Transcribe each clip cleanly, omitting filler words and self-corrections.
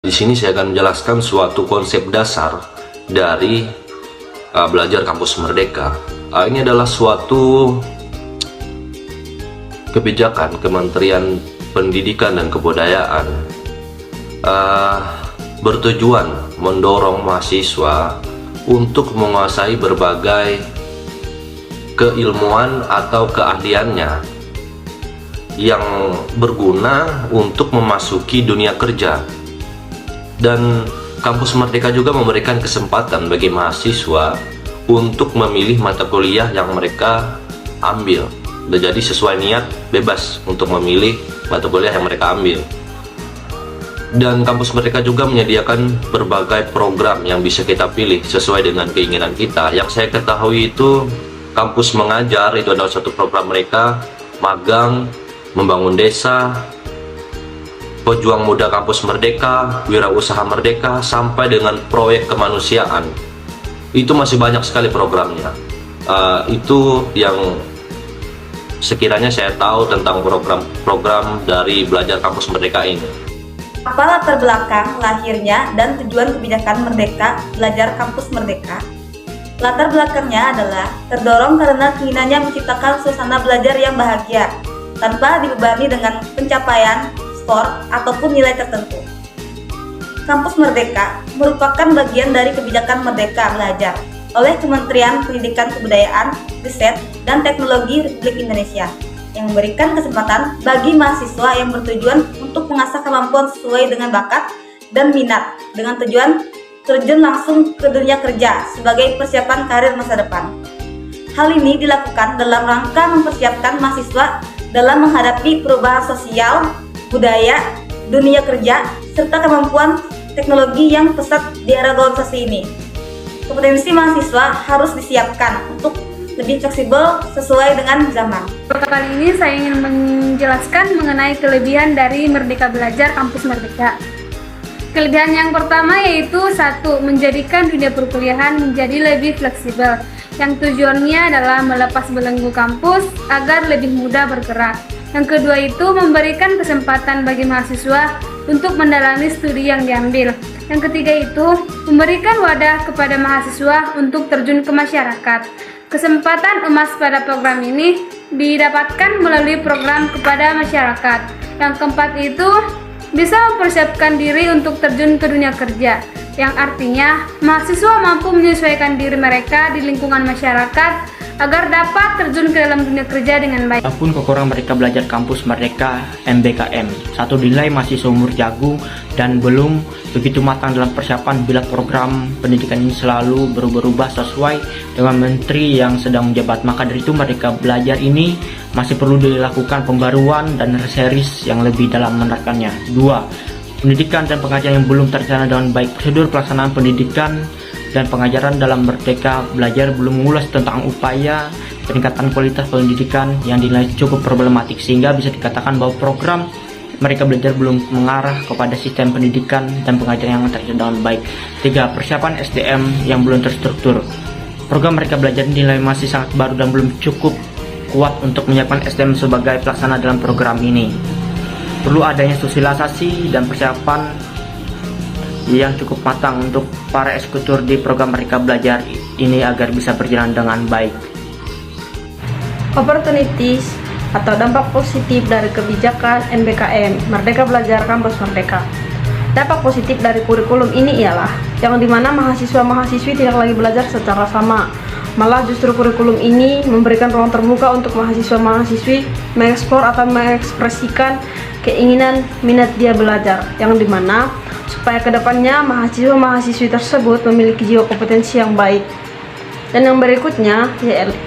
Di sini saya akan menjelaskan suatu konsep dasar dari belajar kampus merdeka. Ini adalah suatu kebijakan Kementerian Pendidikan dan Kebudayaan bertujuan mendorong mahasiswa untuk menguasai berbagai keilmuan atau keahliannya yang berguna untuk memasuki dunia kerja. Dan kampus merdeka juga memberikan kesempatan bagi mahasiswa untuk memilih mata kuliah yang mereka ambil. Jadi sesuai niat, bebas untuk memilih mata kuliah yang mereka ambil. Dan kampus merdeka juga menyediakan berbagai program yang bisa kita pilih sesuai dengan keinginan kita. Yang saya ketahui itu kampus mengajar, itu adalah satu program mereka, magang, membangun desa, pejuang muda kampus merdeka, wirausaha merdeka, sampai dengan proyek kemanusiaan. Itu masih banyak sekali programnya. Itu yang sekiranya saya tahu tentang program-program dari belajar kampus merdeka ini. Apa latar belakang lahirnya dan tujuan kebijakan Merdeka Belajar Kampus Merdeka? Latar belakangnya adalah terdorong karena keinginannya menciptakan suasana belajar yang bahagia tanpa dibebani dengan pencapaian skor ataupun nilai tertentu. Kampus Merdeka merupakan bagian dari kebijakan Merdeka Belajar oleh Kementerian Pendidikan Kebudayaan, Riset, dan Teknologi Republik Indonesia yang memberikan kesempatan bagi mahasiswa yang bertujuan untuk mengasah kemampuan sesuai dengan bakat dan minat dengan tujuan terjun langsung ke dunia kerja sebagai persiapan karir masa depan. Hal ini dilakukan dalam rangka mempersiapkan mahasiswa dalam menghadapi perubahan sosial, budaya, dunia kerja, serta kemampuan teknologi yang pesat di era globalisasi ini. Kompetensi mahasiswa harus disiapkan untuk lebih fleksibel sesuai dengan zaman. Kali ini saya ingin menjelaskan mengenai kelebihan dari Merdeka Belajar Kampus Merdeka. Kelebihan yang pertama yaitu 1. Menjadikan dunia perkuliahan menjadi lebih fleksibel, yang tujuannya adalah melepas belenggu kampus agar lebih mudah bergerak. Yang kedua itu memberikan kesempatan bagi mahasiswa untuk mendalami studi yang diambil. Yang ketiga itu memberikan wadah kepada mahasiswa untuk terjun ke masyarakat. Kesempatan emas pada program ini didapatkan melalui program kepada masyarakat. Yang keempat itu bisa mempersiapkan diri untuk terjun ke dunia kerja, yang artinya mahasiswa mampu menyesuaikan diri mereka di lingkungan masyarakat agar dapat terjun ke dalam dunia kerja dengan baik. Apapun kekurangan mereka belajar kampus merdeka MBKM, satu nilai masih seumur jagung dan belum begitu matang dalam persiapan bila program pendidikan ini selalu berubah-ubah sesuai dengan menteri yang sedang menjabat. Maka dari itu Merdeka Belajar ini masih perlu dilakukan pembaruan dan reseris yang lebih dalam menerapkannya. 2. Pendidikan dan pengajaran yang belum terencana dengan baik. Prosedur pelaksanaan pendidikan dan pengajaran dalam Merdeka Belajar belum mengulas tentang upaya peningkatan kualitas pendidikan yang dinilai cukup problematik, sehingga bisa dikatakan bahwa program Merdeka Belajar belum mengarah kepada sistem pendidikan dan pengajaran yang terencana dengan baik. 3. Persiapan SDM yang belum terstruktur. Program Merdeka Belajar dinilai masih sangat baru dan belum cukup kuat untuk menyiapkan SDM sebagai pelaksana dalam program ini. Perlu adanya sosialisasi dan persiapan yang cukup matang untuk para eksekutor di program Merdeka Belajar ini agar bisa berjalan dengan baik. Opportunities atau dampak positif dari kebijakan MBKM Merdeka Belajar Kampus Merdeka. Dampak positif dari kurikulum ini ialah yang dimana mahasiswa-mahasiswi tidak lagi belajar secara sama, malah justru kurikulum ini memberikan ruang terbuka untuk mahasiswa-mahasiswi mengeksplor atau mengekspresikan keinginan minat dia belajar, yang dimana supaya kedepannya mahasiswa-mahasiswi tersebut memiliki jiwa kompetensi yang baik. Dan yang berikutnya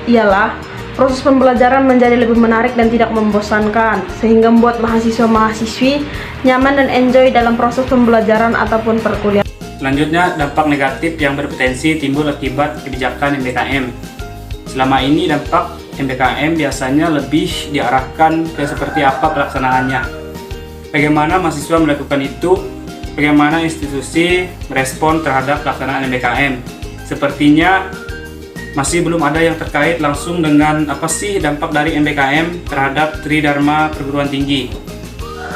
ialah proses pembelajaran menjadi lebih menarik dan tidak membosankan, sehingga membuat mahasiswa-mahasiswi nyaman dan enjoy dalam proses pembelajaran ataupun perkuliahan. Selanjutnya, dampak negatif yang berpotensi timbul akibat kebijakan MBKM. Selama ini dampak MBKM biasanya lebih diarahkan ke seperti apa pelaksanaannya. Bagaimana mahasiswa melakukan itu, bagaimana institusi merespon terhadap pelaksanaan MBKM. Sepertinya masih belum ada yang terkait langsung dengan apa sih dampak dari MBKM terhadap Tridharma Perguruan Tinggi.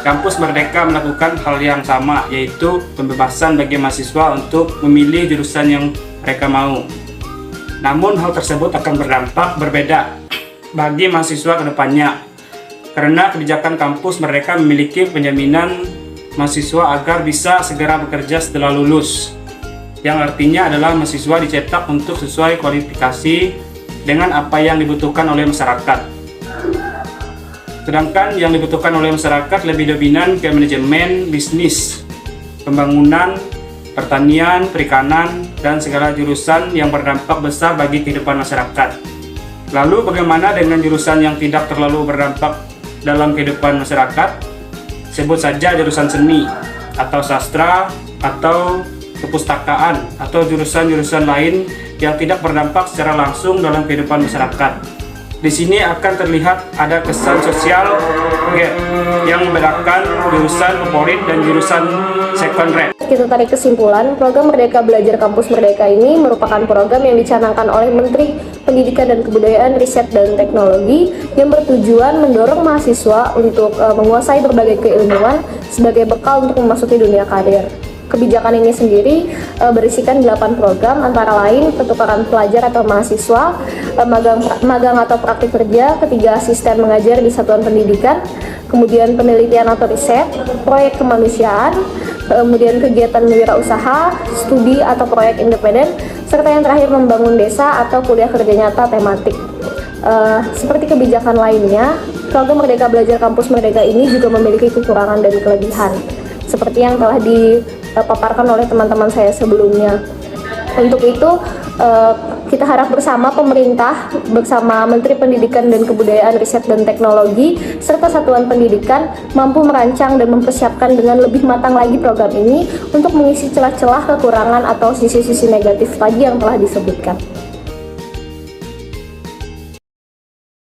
Kampus Merdeka melakukan hal yang sama, yaitu pembebasan bagi mahasiswa untuk memilih jurusan yang mereka mau. Namun hal tersebut akan berdampak berbeda bagi mahasiswa ke depannya, karena kebijakan kampus Merdeka memiliki penjaminan mahasiswa agar bisa segera bekerja setelah lulus, yang artinya adalah mahasiswa dicetak untuk sesuai kualifikasi dengan apa yang dibutuhkan oleh masyarakat. Sedangkan yang dibutuhkan oleh masyarakat lebih dominan ke manajemen, bisnis, pembangunan, pertanian, perikanan, dan segala jurusan yang berdampak besar bagi kehidupan masyarakat. Lalu bagaimana dengan jurusan yang tidak terlalu berdampak dalam kehidupan masyarakat? Sebut saja jurusan seni, atau sastra, atau kepustakaan, atau jurusan-jurusan lain yang tidak berdampak secara langsung dalam kehidupan masyarakat. Di sini akan terlihat ada kesan sosial gap yang membedakan jurusan favorit dan jurusan second rate. Kita tarik kesimpulan, program Merdeka Belajar Kampus Merdeka ini merupakan program yang dicanangkan oleh Menteri Pendidikan dan Kebudayaan, Riset dan Teknologi yang bertujuan mendorong mahasiswa untuk menguasai berbagai keilmuan sebagai bekal untuk memasuki dunia karir. Kebijakan ini sendiri berisikan 8 program, antara lain pertukaran pelajar atau mahasiswa, magang atau praktik kerja, ketiga asisten mengajar di satuan pendidikan, kemudian penelitian atau riset, proyek kemanusiaan, kemudian kegiatan wirausaha, studi atau proyek independen, serta yang terakhir membangun desa atau kuliah kerja nyata tematik. Seperti kebijakan lainnya, program Merdeka Belajar Kampus Merdeka ini juga memiliki kekurangan dan kelebihan, seperti yang telah dipaparkan oleh teman-teman saya sebelumnya. Untuk itu, kita harap bersama pemerintah, bersama Menteri Pendidikan dan Kebudayaan, Riset dan Teknologi, serta Satuan Pendidikan mampu merancang dan mempersiapkan dengan lebih matang lagi program ini untuk mengisi celah-celah kekurangan atau sisi-sisi negatif lagi yang telah disebutkan.